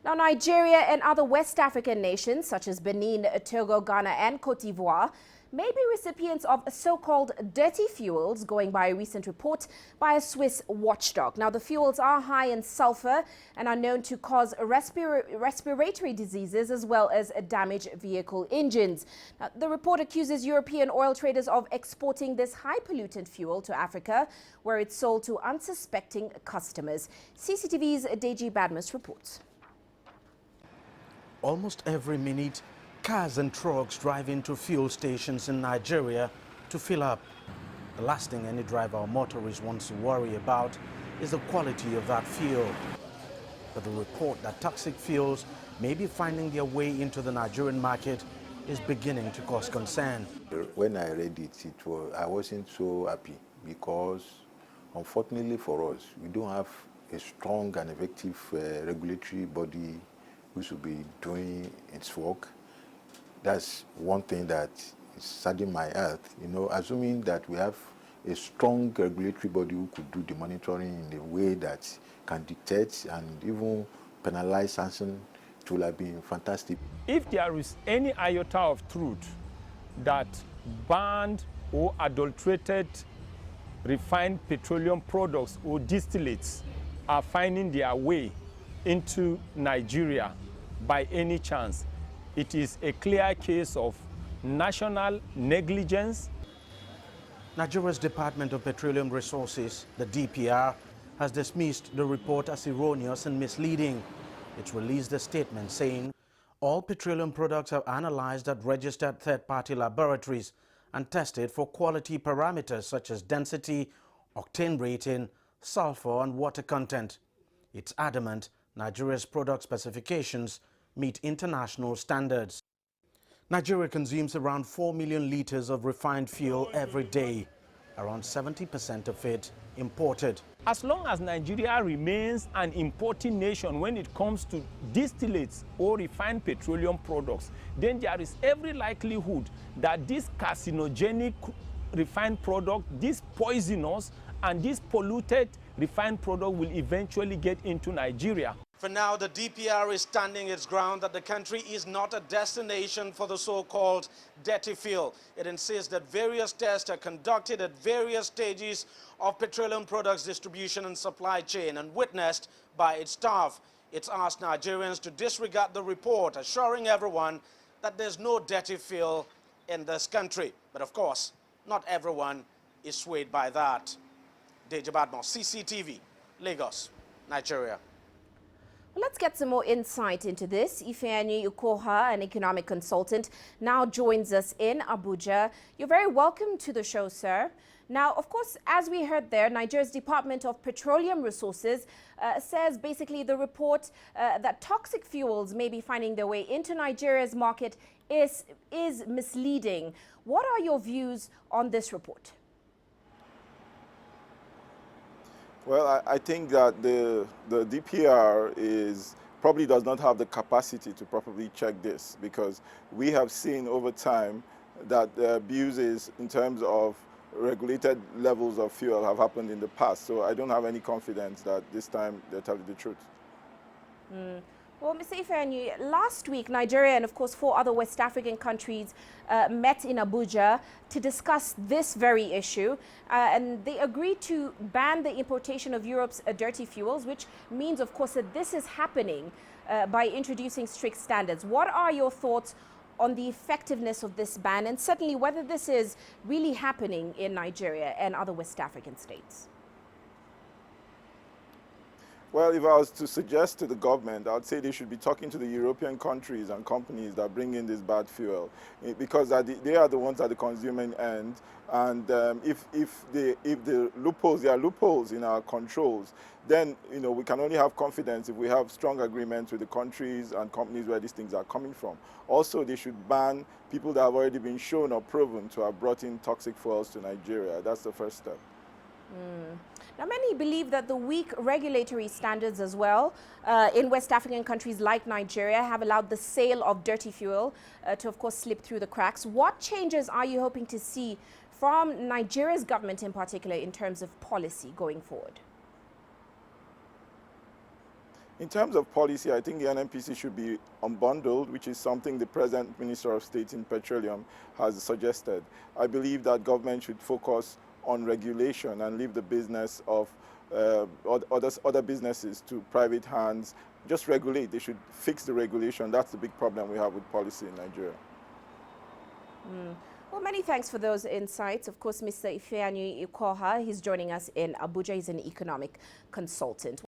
Now, Nigeria and other West African nations, such as Benin, Togo, Ghana and Cote d'Ivoire, may be recipients of so-called dirty fuels, going by a recent report by a Swiss watchdog. Now, the fuels are high in sulphur and are known to cause respiratory diseases as well as damage vehicle engines. Now, the report accuses European oil traders of exporting this high-pollutant fuel to Africa, where it's sold to unsuspecting customers. CCTV's Deji Badmus reports. Almost every minute, cars and trucks drive into fuel stations in Nigeria to fill up. The last thing any driver or motorist wants to worry about is the quality of that fuel. But the report that toxic fuels may be finding their way into the Nigerian market is beginning to cause concern. When I read it, I wasn't so happy because, unfortunately for us, we don't have a strong and effective regulatory body who should be doing its work. That's one thing that is saddening my heart. Assuming that we have a strong regulatory body who could do the monitoring in a way that can dictate and even penalize sanction, it would have been fantastic. If there is any iota of truth that banned or adulterated refined petroleum products or distillates are finding their way into Nigeria by any chance, it is a clear case of national negligence. Nigeria's Department of Petroleum Resources, the DPR, has dismissed the report as erroneous and misleading. It released a statement saying all petroleum products are analyzed at registered third-party laboratories and tested for quality parameters such as density, octane rating, sulfur and water content. It's adamant Nigeria's product specifications meet international standards. Nigeria consumes around 4 million liters of refined fuel every day, around 70% of it imported. As long as Nigeria remains an importing nation when it comes to distillates or refined petroleum products, then there is every likelihood that this carcinogenic refined product, this poisonous and this polluted refined product will eventually get into Nigeria. For now, the DPR is standing its ground that the country is not a destination for the so-called dirty fuel. It insists that various tests are conducted at various stages of petroleum products distribution and supply chain and witnessed by its staff. It's asked Nigerians to disregard the report, assuring everyone that there's no dirty fuel in this country. But of course, not everyone is swayed by that. Deji, CCTV, Lagos, Nigeria. Let's get some more insight into this. Ifeanyi Ukoha, an economic consultant, now joins us in Abuja. You're very welcome to the show, sir. Now, of course, as we heard there, Nigeria's Department of Petroleum Resources says basically the report that toxic fuels may be finding their way into Nigeria's market is misleading. What are your views on this report? Well, I think that the DPR probably does not have the capacity to properly check this, because we have seen over time that the abuses in terms of regulated levels of fuel have happened in the past. So I don't have any confidence that this time they're telling the truth. Well, Mr. Ifeanyi, last week, Nigeria and, of course, 4 other West African countries met in Abuja to discuss this very issue. And they agreed to ban the importation of Europe's dirty fuels, which means, of course, that this is happening by introducing strict standards. What are your thoughts on the effectiveness of this ban, and certainly whether this is really happening in Nigeria and other West African states? Well, if I was to suggest to the government, I would say they should be talking to the European countries and companies that bring in this bad fuel, because they are the ones at the consuming end. And if the loopholes, there are loopholes in our controls, then we can only have confidence if we have strong agreements with the countries and companies where these things are coming from. Also, they should ban people that have already been shown or proven to have brought in toxic fuels to Nigeria. That's the first step. Now, many believe that the weak regulatory standards as well in West African countries like Nigeria have allowed the sale of dirty fuel to, of course, slip through the cracks. What changes are you hoping to see from Nigeria's government in particular in terms of policy going forward? In terms of policy, I think the NNPC should be unbundled, which is something the present Minister of State in Petroleum has suggested. I believe that government should focus on regulation and leave the business of other businesses to private hands. Just regulate. They should fix the regulation. That's the big problem we have with policy in Nigeria. Well, many thanks for those insights. Of course, Mr. Ifeanyi Ikoha, he's joining us in Abuja. He's an economic consultant.